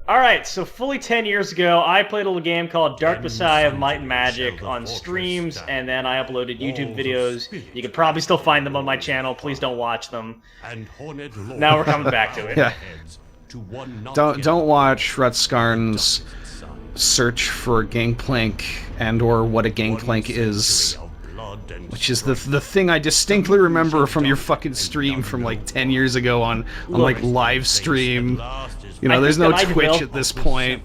Alright, so fully 10 years ago, I played a little game called Dark Messiah of Might and Magic on streams, and then I uploaded YouTube videos. You can probably still find them on my channel. Please don't watch them. Now we're coming back to it. Yeah. Don't watch Rutskarn's search for Gangplank and/or what a Gangplank is, which is the thing I distinctly remember from your fucking stream from like 10 years ago on like live stream. You know, there's no Twitch at this point.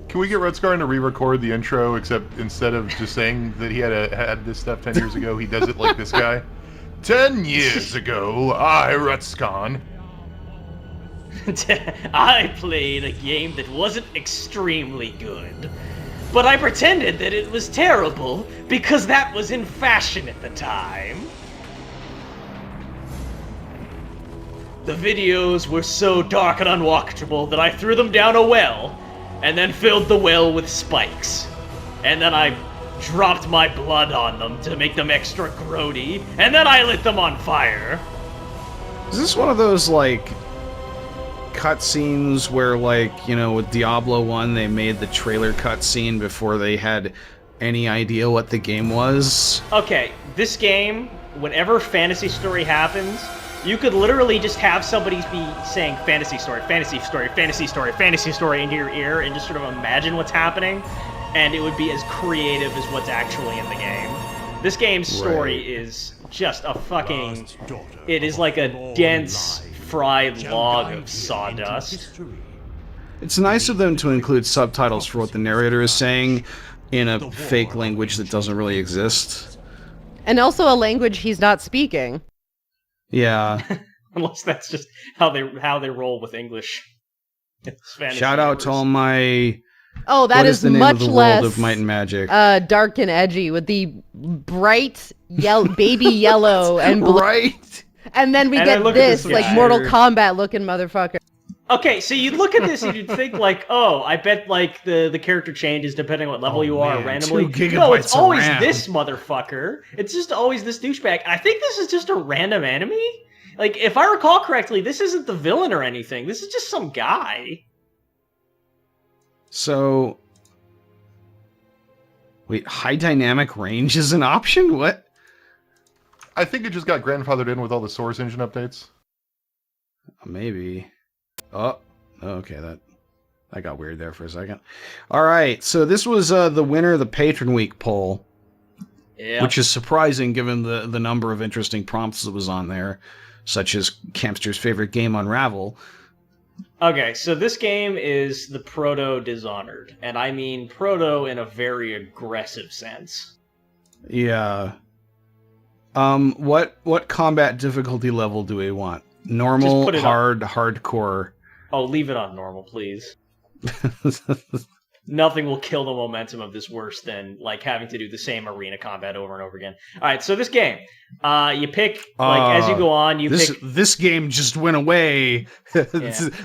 Can we get Rutskarn to re-record the intro, except instead of just saying that he had this stuff 10 years ago, he does it like this guy? 10 years ago, I, Rutskarn. I played a game that wasn't extremely good, but I pretended that it was terrible because that was in fashion at the time. The videos were so dark and unwatchable that I threw them down a well, and then filled the well with spikes. And then I dropped my blood on them to make them extra grody, and then I lit them on fire. Is this one of those, like, cutscenes where, like, you know, with Diablo 1, they made the trailer cutscene before they had any idea what the game was? Okay, this game, whenever fantasy story happens, you could literally just have somebody be saying fantasy story, fantasy story, fantasy story, fantasy story into your ear and just sort of imagine what's happening, and it would be as creative as what's actually in the game. This game's story is just a fucking... It is like a dense, fried log of sawdust. It's nice of them to include subtitles for what the narrator is saying in a fake language that doesn't really exist. And also a language he's not speaking. Yeah. Unless that's just how they roll with English. Shout out to all my... Oh, that is the name much of the less world of Might and Magic. Dark and edgy with the bright baby yellow and blue. Right? And then we get this like Mortal Kombat looking motherfucker. Okay, so you'd look at this and you'd think like, oh, I bet like the character changes depending on what level you are randomly. No, it's always this motherfucker. It's just always this douchebag. I think this is just a random enemy. Like, if I recall correctly, this isn't the villain or anything. This is just some guy. So, wait, high dynamic range is an option? What? I think it just got grandfathered in with all the Source Engine updates. Maybe. Oh, okay, that got weird there for a second. Alright, so this was the winner of the Patron Week poll. Yeah. Which is surprising given the number of interesting prompts that was on there, such as Campster's favorite game, Unravel. Okay, so this game is the Proto-Dishonored, and I mean Proto in a very aggressive sense. Yeah. What combat difficulty level do we want? Normal, hard, hardcore. Oh, leave it on normal, please. Nothing will kill the momentum of this worse than like having to do the same arena combat over and over again. All right, so this game, you pick like as you go on. This game just went away. Yeah.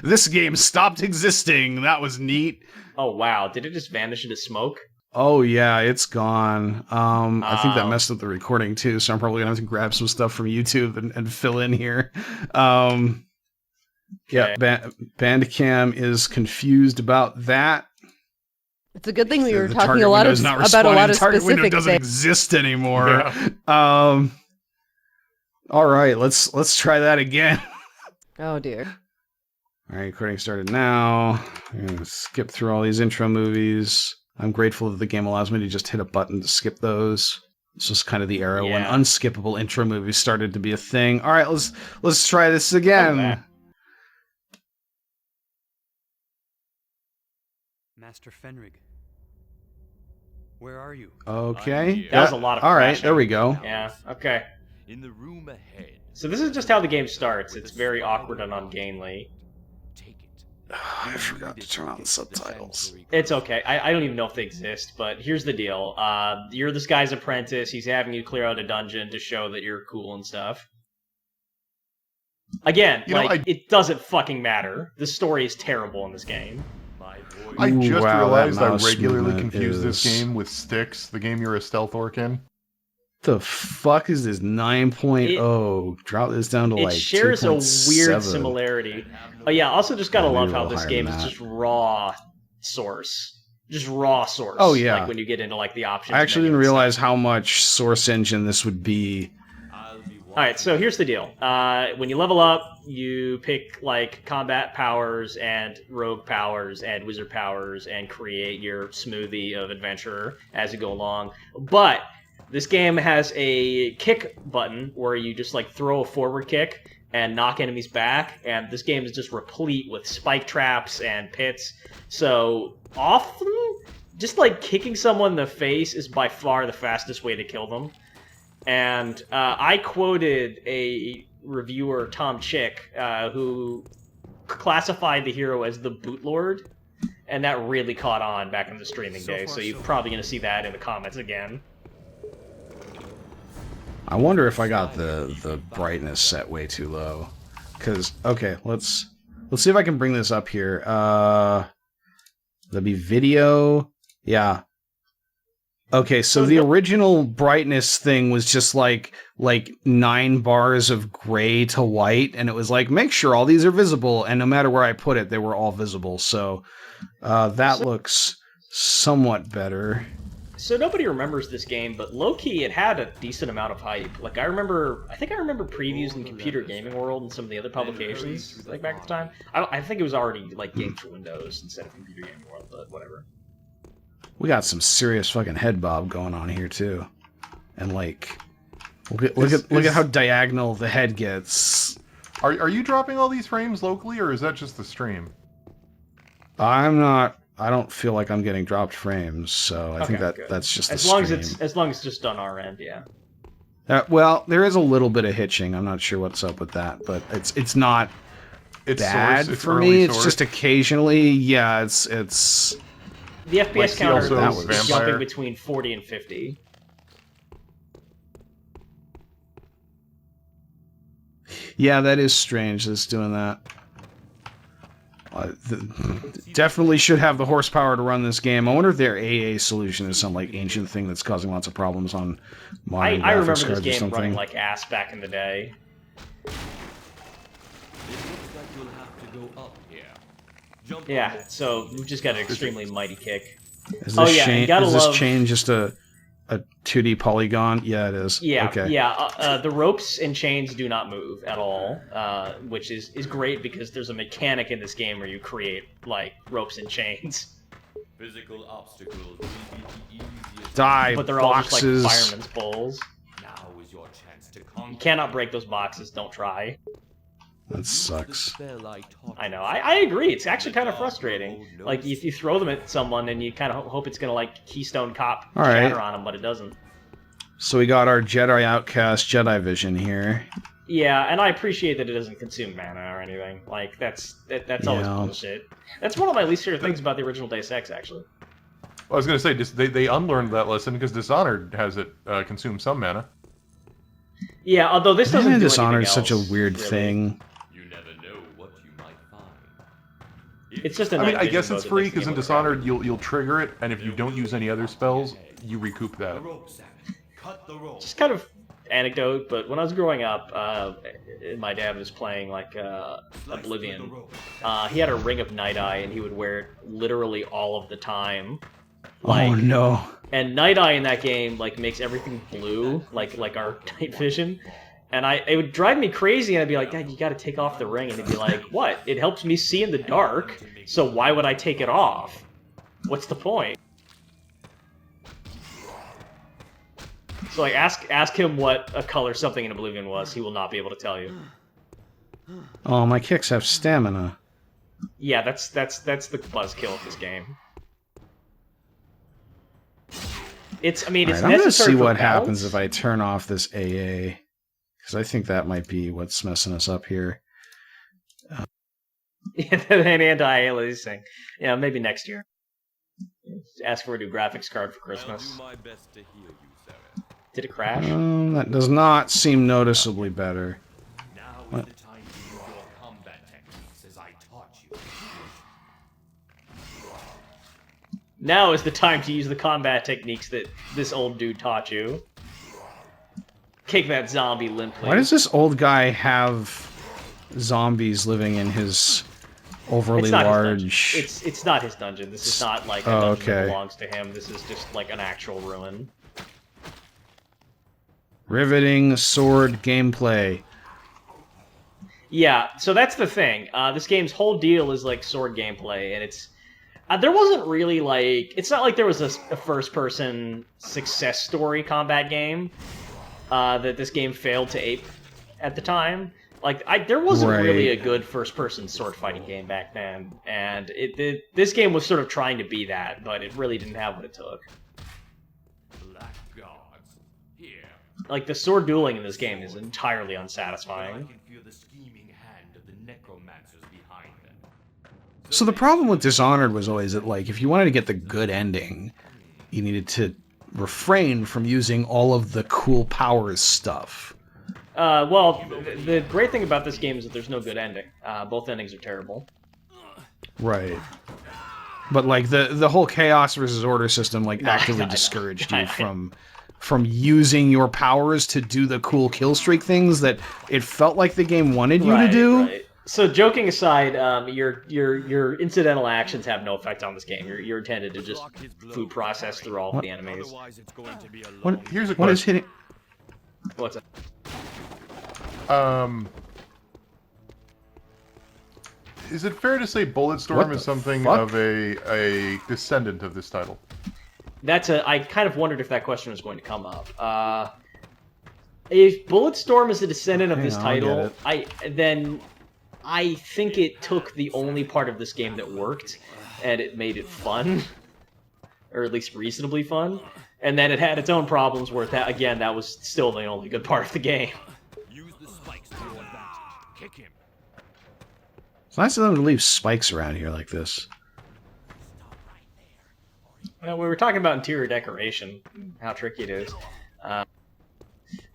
This game stopped existing. That was neat. Oh wow, did it just vanish into smoke? Oh yeah, it's gone. I think that messed up the recording too, so I'm probably gonna have to grab some stuff from YouTube and fill in here. Yeah, Bandicam is confused about that. It's a good thing we were talking about a lot of target window specific doesn't things. exist anymore. Yeah. All right, let's try that again. Oh dear. All right, recording started now. I'm gonna skip through all these intro movies. I'm grateful that the game allows me to just hit a button to skip those. This was kind of the era when unskippable intro movies started to be a thing. All right, let's try this again. Okay. Master Fenrig, where are you? Okay. That was a lot of all right, crashing. there we go. Yeah, okay. In the room ahead. So this is just how the game starts. It's very awkward and ungainly. Take it. I forgot to turn on the subtitles. It's okay. I don't even know if they exist, but here's the deal. You're this guy's apprentice. He's having you clear out a dungeon to show that you're cool and stuff. Again, it doesn't fucking matter. The story is terrible in this game. I just realized I regularly confuse this game with Styx, the game you're a stealth orc in. The fuck is this 9.0? Drop this down to It like shares a 2.7. weird similarity. Oh yeah, also just gotta Yeah, love maybe a how little this higher game than is that. just raw source. Just raw source. Oh, yeah. Like when you get into like the options. I actually menu didn't and realize stuff. how much Source Engine this would be. Alright, so here's the deal. When you level up, you pick like combat powers and rogue powers and wizard powers and create your smoothie of adventurer as you go along. But this game has a kick button where you just like throw a forward kick and knock enemies back, and this game is just replete with spike traps and pits. So often, just like kicking someone in the face is by far the fastest way to kill them. And I quoted a reviewer, Tom Chick, who classified the hero as the Bootlord, and that really caught on back in the streaming days, so you're probably going to see that in the comments again. I wonder if I got the brightness set way too low. Cause okay, let's see if I can bring this up here. That'd be video. Yeah. Okay, so the original brightness thing was just like 9 bars of gray to white, and it was like, make sure all these are visible, and no matter where I put it, they were all visible. So that looks somewhat better. So nobody remembers this game, but low-key, it had a decent amount of hype. Like, I think I remember previews in Computer Gaming World and some of the other publications, like, back at the time. I think it was already, like, Games for Windows instead of Computer Gaming World, but whatever. We got some serious fucking head bob going on here too, and like, look at how diagonal the head gets. Are you dropping all these frames locally, or is that just the stream? I'm not. I don't feel like I'm getting dropped frames, so I think good. that's just as the long stream. as long as it's just on our end, yeah. Well, there is a little bit of hitching. I'm not sure what's up with that, but it's not bad for me. It's just occasionally, yeah. It's The FPS counter also is jumping between 40 and 50. Yeah, that is strange. That's doing that. Definitely should have the horsepower to run this game. I wonder if their AA solution is some like ancient thing that's causing lots of problems on modern I graphics remember this cards or game something. running like ass back in the day. Yeah, so we've just got an extremely mighty kick. Is this gotta love... chain just a 2D polygon? Yeah, it is. Yeah, okay. yeah. The ropes and chains do not move at all, which is great because there's a mechanic in this game where you create like ropes and chains. Physical obstacles will be the easiest. Die, but they're boxes. all just like fireman's bowls. Now is your chance to conquer. You cannot break those boxes. Don't try. That sucks. I know. I agree. It's actually kind of frustrating. Like, if you throw them at someone and you kind of hope it's going to, like, Keystone Cop shatter on them, but it doesn't. So we got our Jedi Outcast Jedi Vision here. Yeah, and I appreciate that it doesn't consume mana or anything. Like, that's always bullshit. That's one of my least favorite things about the original Deus Ex, actually. Well, I was going to say, they unlearned that lesson because Dishonored has it consume some mana. Yeah, although this doesn't do Dishonored is anything such a else, weird really. thing. It's just a I mean, night I guess vision it's mode that free makes the because in game look Dishonored you'll trigger it, and if you don't use any other spells, you recoup that. Just kind of anecdote, but when I was growing up, my dad was playing like Oblivion. He had a ring of Night Eye, and he would wear it literally all of the time. Like, oh no! And Night Eye in that game like makes everything blue, like our night vision. And it would drive me crazy, and I'd be like, Dad, you gotta take off the ring. And he'd be like, what? It helps me see in the dark, so why would I take it off? What's the point? So, like, ask him what a color something in Oblivion was. He will not be able to tell you. Oh, my kicks have stamina. Yeah, that's the buzzkill of this game. It's I'm gonna see what happens if I turn off this AA. Because I think that might be what's messing us up here. An anti-aliasing. Yeah, maybe next year. Ask for a new graphics card for Christmas. I'll do my best to heal you, sir. Did it crash? That does not seem noticeably better. Now is the time to use your combat techniques as I taught you. Now is the time to use the combat techniques that this old dude taught you. Kick that zombie limp, please. Why does this old guy have zombies living in his overly It's not large... his dungeon. It's not his dungeon. This is not like a dungeon that belongs to him. This is just like an actual ruin. Riveting sword gameplay. Yeah, so that's the thing. This game's whole deal is like sword gameplay, and it's there wasn't really like it's not like there was a first-person success story combat game that this game failed to ape at the time. Like there wasn't really a good first-person sword fighting game back then, and this game was sort of trying to be that, but it really didn't have what it took. Black gods, here. Like the sword dueling in this game is entirely unsatisfying. I can feel the scheming hand of the necromancers behind them. So the problem with Dishonored was always that, like, if you wanted to get the good ending, you needed to refrain from using all of the cool powers stuff. Well, the great thing about this game is that there's no good ending. Both endings are terrible. Right. But, like, the whole chaos versus order system, like, actively discouraged you from using your powers to do the cool kill streak things that it felt like the game wanted you to do. Right. So, joking aside, your incidental actions have no effect on this game. You're intended to just food process through all of the enemies. Here's a question. What is hitting? What's up? Is it fair to say Bulletstorm is something of a descendant of this title? I kind of wondered if that question was going to come up. If Bulletstorm is a descendant of this title, then I think it took the only part of this game that worked, and it made it fun. Or at least reasonably fun. And then it had its own problems where, that was still the only good part of the game. Use the spikes to your advantage. Kick him. It's nice of them to leave spikes around here like this. Well, we were talking about interior decoration, how tricky it is.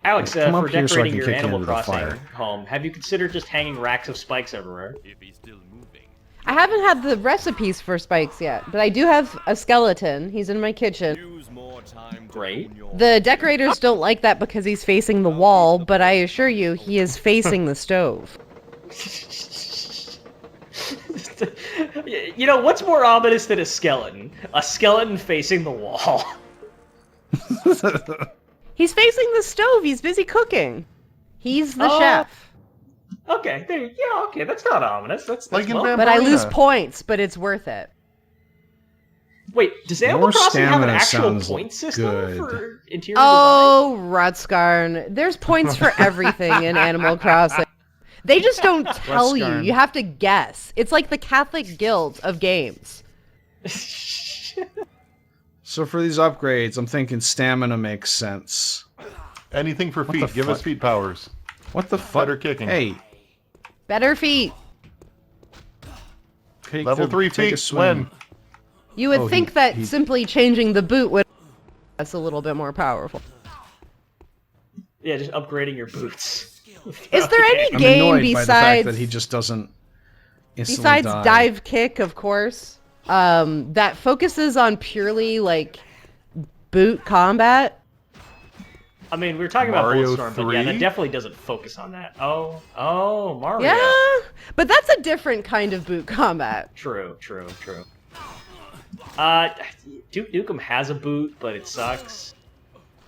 Alex, for decorating your Animal Crossing home, have you considered just hanging racks of spikes everywhere? If he's still moving. I haven't had the recipes for spikes yet, but I do have a skeleton. He's in my kitchen. Use more time to Great. own your The decorators don't like that because he's facing the wall, but I assure you, he is facing the stove. You know, what's more ominous than a skeleton? A skeleton facing the wall. He's facing the stove. He's busy cooking. He's the chef. Okay, okay, that's not ominous. That's Like in well. But I lose Vampirina. points, but it's worth it. Wait, does Animal More Crossing have an stamina actual sounds point system good. for interior Oh, Rutskarn. There's points for everything in Animal Crossing. They just don't tell you. Rutskarn. You have to guess. It's like the Catholic Guild of games. design? So for these upgrades, I'm thinking stamina makes sense. Anything for the feet. Give us fuck? feet powers. What the fuck? Better kicking. Hey, Better feet. Level 3 take a feet. swim. When? You would Oh, think that simply changing the boot would that's a little bit more powerful. Yeah, just upgrading your boots. Is there any I'm game annoyed by the fact that besides he just doesn't instantly besides die. dive kick, of course, that focuses on purely like boot combat? I mean, we were talking Mario about Bulletstorm, but yeah, that 3? definitely doesn't focus on that. Oh, Mario. Yeah, but that's a different kind of boot combat. True. Duke Nukem has a boot, but it sucks.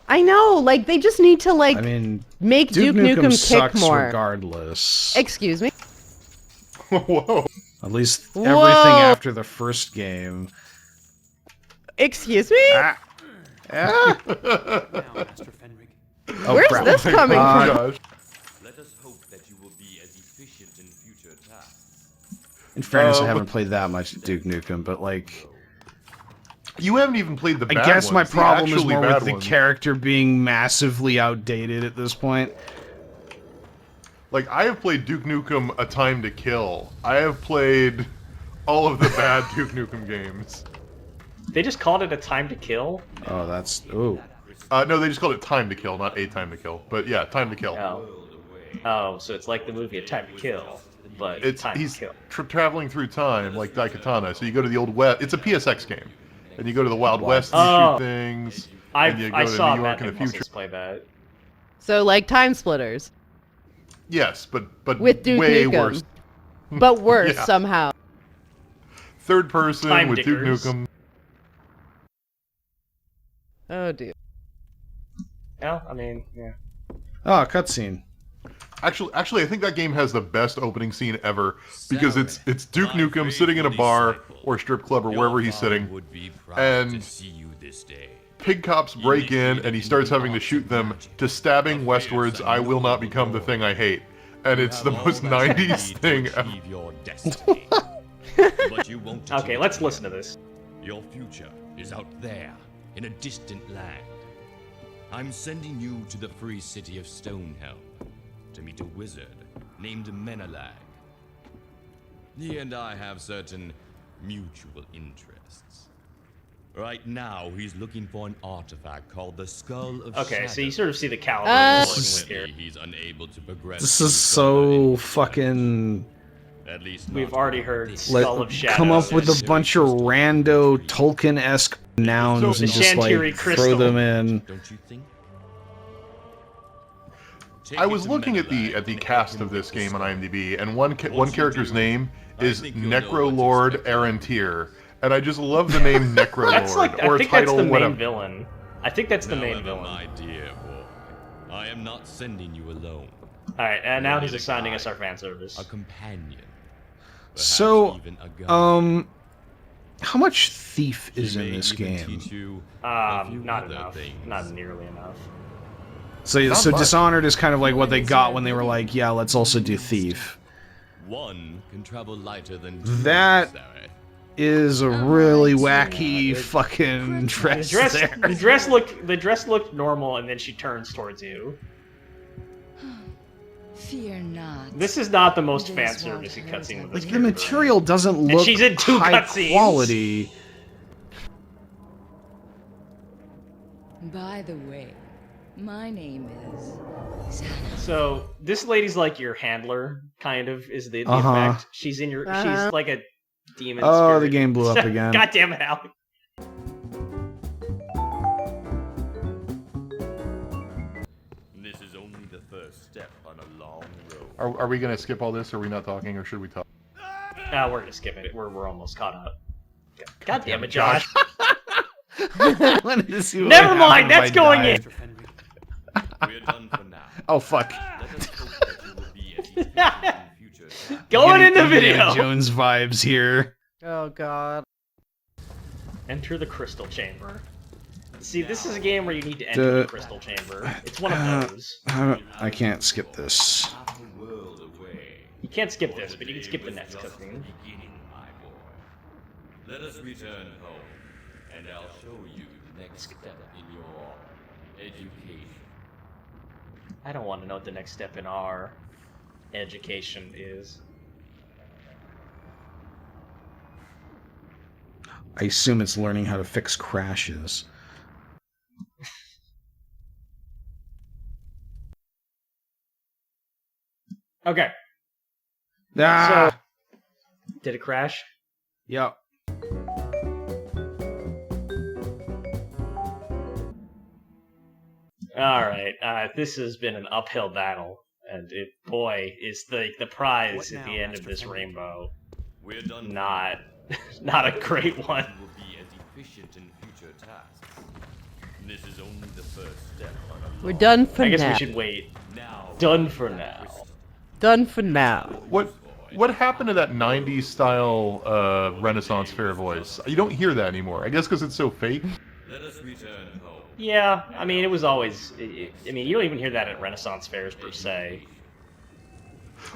I know, like they just need to like I mean, make Duke Duke Nukem Nukem sucks kick more. regardless. Excuse me. Whoa. At least Whoa. everything after the first game. Excuse me. Ah. Ah. Master Fenrig. Oh, Where's crap. this coming Oh from? gosh. Let us hope that you will be as efficient in future tasks. In fairness, I haven't played that much Duke Nukem, but like, You haven't even played the I bad guess ones, my the problem is actually more bad with the ones. character being massively outdated at this point. Like, I have played Duke Nukem A Time to Kill. I have played all of the bad Duke Nukem games. They just called it A Time to Kill. Oh, that's ooh. No, they just called it Time to Kill, not A Time to Kill. But yeah, Time to Kill. Oh, so it's like the movie A Time to Kill, but Time He's to Kill. traveling through time like Daikatana. So you go to the Old West. It's a PSX game, and you go to the Wild West and Oh. you shoot things. and you go I to saw New York Matt in the future. play that. So like Time Splitters, Yes, but with Duke way Nukem, worse. but worse Yeah. somehow. Third person Time with Duke diggers. Nukem. Oh dear. Yeah, I mean, yeah. Oh, cutscene. Actually, I think that game has the best opening scene ever because it's Duke Nukem sitting in a bar or strip club or wherever he's sitting, and pig cops break in and he starts having to shoot them to stabbing westwards. I will not become the thing I hate, and it's the most '90s thing ever. Okay, let's listen to this. Your future is out there, in a distant land. I'm sending you to the free city of Stonehelm to meet a wizard named Menelag. He and I have certain mutual interests. Right now, he's looking for an artifact called the Skull of Okay, so you Shadow. sort of see the caliber of what we're Unfortunately, working with here. he's unable to progress. This through is so the fucking... At least We've not already with heard this. Skull of Shadows. come up with a bunch of rando Tolkien-esque nouns So and just like Shantiri throw Crystal. them in. Don't you think? I was looking at the cast of this game on IMDb, and one character's name is Necrolord Arantir, and I just love the name Necrolord That's like, or I think title that's the whatever. main villain. I think that's the main However, villain. my dear boy, I am not sending you alone. Alright, and now he's assigning us our fan service. A companion. Perhaps So, even a guide. how much thief is He in may this even game? teach you a few Not other enough. things. Not nearly enough. So Not much. Dishonored is kind of like what they got when they were like, yeah, let's also do thief. One can travel lighter than two, That Sarah. is a really wacky fucking dress there. The dress looked normal, and then she turns towards you. Fear not. This is not the most This fan won't servicey hurt cutscene with anyone. this The character. material doesn't look she's in 2 high cutscenes. quality. By the way, my name is. So this lady's like your handler, kind of, is the Uh-huh. effect. She's in your. She's like a demon. Oh, spirit. the game blew up again. God damn it, Alec. This is only the first step on a long road. Are we gonna skip all this? Or are we not talking, or should we talk? We're gonna skip it. We're almost caught up. God damn it, Josh. I wanted to see what Never would mind, happen that's if I going died. in. We're done for now. Oh fuck. Let us hope that you will be as efficient in future. Going in the Getting Indiana video. Jones vibes here. Oh god. Enter the crystal chamber. See, this is a game where you need to enter the crystal chamber. It's one of those. I can't skip this. Half a world away. You can't skip this, but you can skip the next cutscene. Beginning, my boy. Let us return home, and I'll show you the next step in your education. I don't want to know what the next step in our education is. I assume it's learning how to fix crashes. Okay, Ah! did it crash? Yep. Alright, this has been an uphill battle, and boy, is the prize at the end of this rainbow We're done. not a great one. You will be as efficient in future tasks. This is only the first step on a We're long done for I guess now. we should wait. now. Done for now. Done for now. What happened to that '90s style Renaissance fair voice? You don't hear that anymore. I guess because it's so fake. Let us return home. Yeah, I mean, it was always... I mean, you don't even hear that at Renaissance fairs, per se.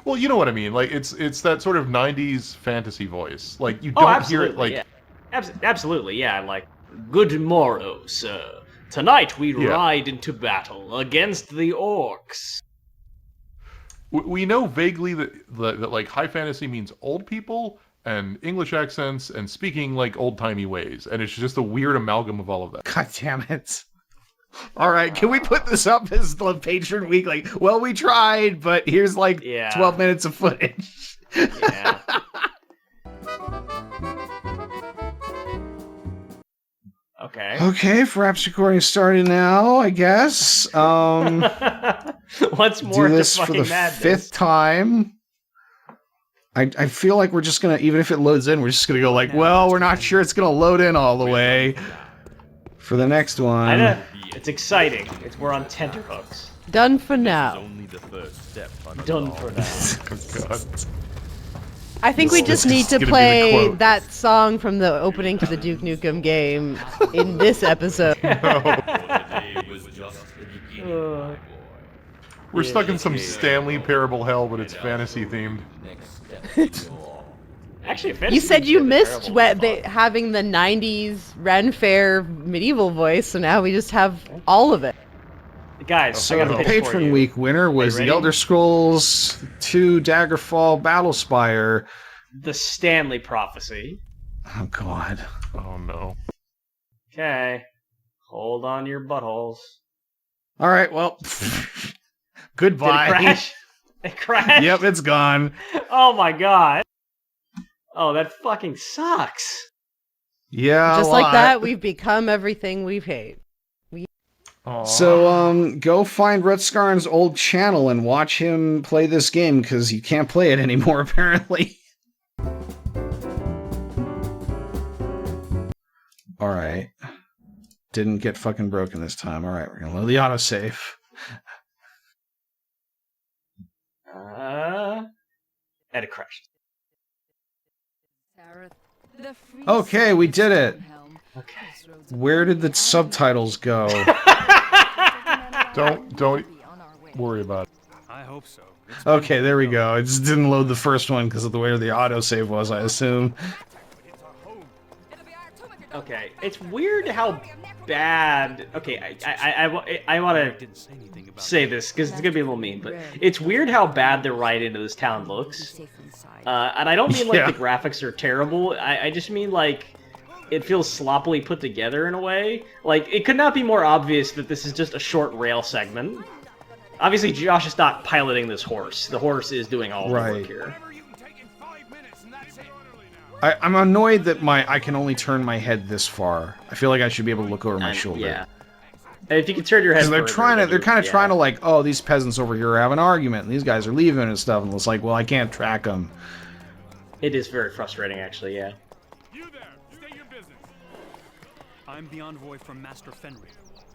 Well, you know what I mean. Like it's that sort of '90s fantasy voice. Like you Oh, don't hear absolutely, it like. yeah. Absolutely, yeah, like, good morrow, sir. Tonight we Yeah. ride into battle against the orcs. We know vaguely that like high fantasy means old people and English accents and speaking like old timey ways, and it's just a weird amalgam of all of that. God damn it. Alright, can we put this up as the Patron week? Like, well, we tried, but here's like Yeah. 12 minutes of footage. Yeah. Okay. Okay, perhaps recording starting now, I guess. What's more do to this for fucking the madness? 5th time. I feel like we're just gonna, even if it loads in, we're just gonna go like, well, we're not sure it's gonna load in all the way for the next one. I know. It's exciting. We're on tenterhooks. Done for now. Only the first step. Done for now. Oh, God. I think we just need to gonna be the play quote. that song from the opening to the Duke Nukem game in this episode. We're stuck in some Stanley Parable hell, but it's fantasy themed. Actually, You said you missed terrible. having the 90s Ren Fair medieval voice, so now we just have all of it. Guys, I So got a the pitch for Patron you. Week winner was ready? the Elder Scrolls 2 Daggerfall Battlespire. The Stanley Prophecy. Oh god. Oh no. Okay. Hold on to your buttholes. Alright, well. Did Goodbye. it crash? It crashed? Yep, it's gone. Oh my god. Oh, that fucking sucks. Yeah, Just a like lot. that, we've become everything we hate. Aw. So, go find Rutskarn's old channel and watch him play this game, because you can't play it anymore, apparently. Alright. Didn't get fucking broken this time. Alright, we're gonna load the autosave. And it crashed. Okay, we did it. Okay. Where did the subtitles go? Don't worry about it. I hope so. Okay, there we go. It just didn't load the first one because of the way the autosave was, I assume. Okay. It's weird how bad. Okay, I want to say this because it's gonna be a little mean, but it's weird how bad the ride into this town looks. And I don't mean like Yeah. the graphics are terrible. I just mean like it feels sloppily put together in a way. Like it could not be more obvious that this is just a short rail segment. Obviously, Josh is not piloting this horse. The horse is doing all the Right. work here. I'm annoyed that I can only turn my head this far. I feel like I should be able to look over my shoulder. Yeah. And if you can turn your head, Because they're further, trying to, then they're you- kind of yeah. trying to like, oh, these peasants over here have an argument, and these guys are leaving and stuff, and it's like, well, I can't track them. It is very frustrating, actually. Yeah. You there, state your business. I'm the envoy from Master Fenrir,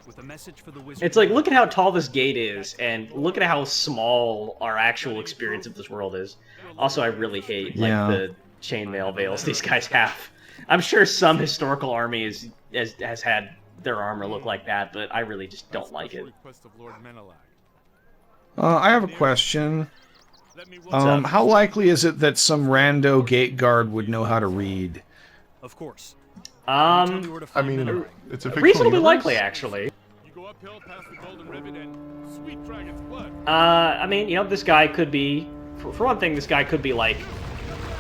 with a message for the wizard. It's like, look at how tall this gate is, and look at how small our actual experience of this world is. Also, I really hate like Yeah. the chainmail veils these guys have. I'm sure some historical army has had their armor look like that, but I really just don't like it. Request of Lord Menelag. I have a question. Let me up? How likely is it that some rando gate guard would know how to read? Of course. Tell me Um, where to I find mean, Menelag. it's a fictional reasonably universe. likely, actually. You go uphill past the Golden Ribbon and sweet dragon's blood. I mean, you know, this guy could be, for one thing, this guy could be like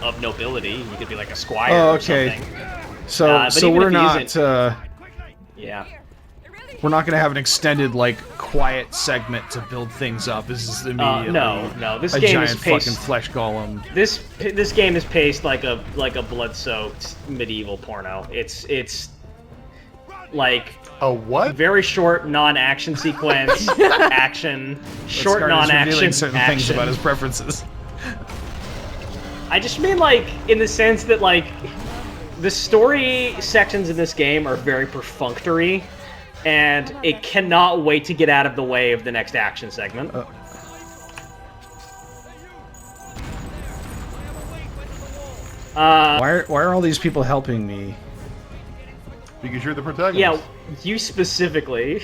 of nobility. He could be like a squire Oh, or okay. something. So, But so even we're if he not, isn't- Yeah. we're not gonna have an extended, like, quiet segment to build things up. This is immediately No. This a game giant is paced. fucking flesh golem. This game is paced like a blood-soaked medieval porno. It's like A what? very short non-action sequence, action, short Scarlet's non-action revealing certain things action. about his preferences. I just mean like in the sense that like the story sections in this game are very perfunctory, and it cannot wait to get out of the way of the next action segment. Why are all these people helping me? Because you're the protagonist. Yeah, you specifically.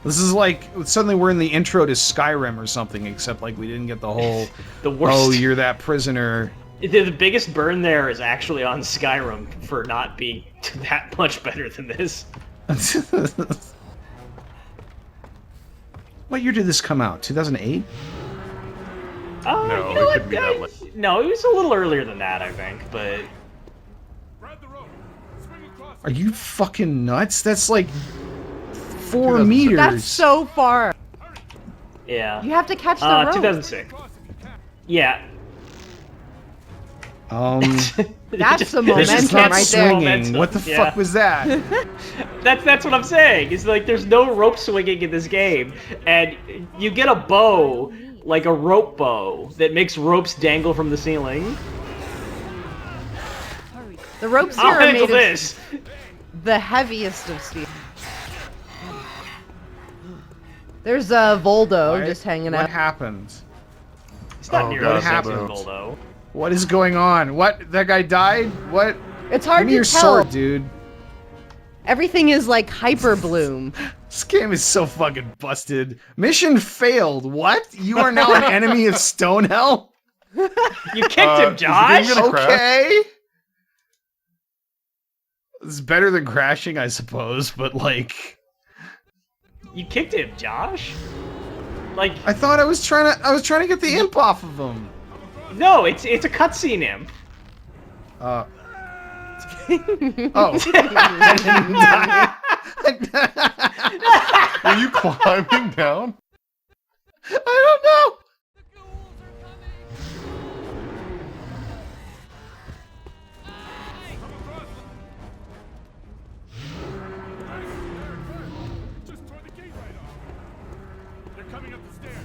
This is like suddenly we're in the intro to Skyrim or something, except like we didn't get the whole. The worst. Oh, you're that prisoner. The biggest burn there is actually on Skyrim for not being that much better than this. What year did this come out? 2008? Oh, No, you know it what? couldn't be that late. No, it was a little earlier than that, I think. But Grab the rope. Swing across. Are you fucking nuts? That's like 4 2006. meters. That's so far. yeah, You have to catch the rope. 2006. Yeah, That's the This is momentum not right there. swinging. Momentum, What the yeah. fuck was that? That's what I'm saying. It's like there's no rope swinging in this game, and you get a bow, like a rope bow, that makes ropes dangle from the ceiling. The ropes here I'll are handle made of this. the heaviest of steel. There's a Voldo just hanging What out. happened? It's not Oh, nearly God, as sexy as happened? Voldo. What is going on? What? That guy died? What? It's hard Give me to your tell. sword, dude. Everything is like hyper bloom. This game is so fucking busted. Mission failed. What? You are now an enemy of Stonehell? You kicked him, is the game Josh. gonna crash? Okay. It's better than crashing, I suppose, but like, You kicked him, Josh. Like, I thought I was trying to get the imp off of him. no, it's a cutscene imp. Oh. Are you climbing down? I don't know. Just toward the gate right on. They're coming up the stairs.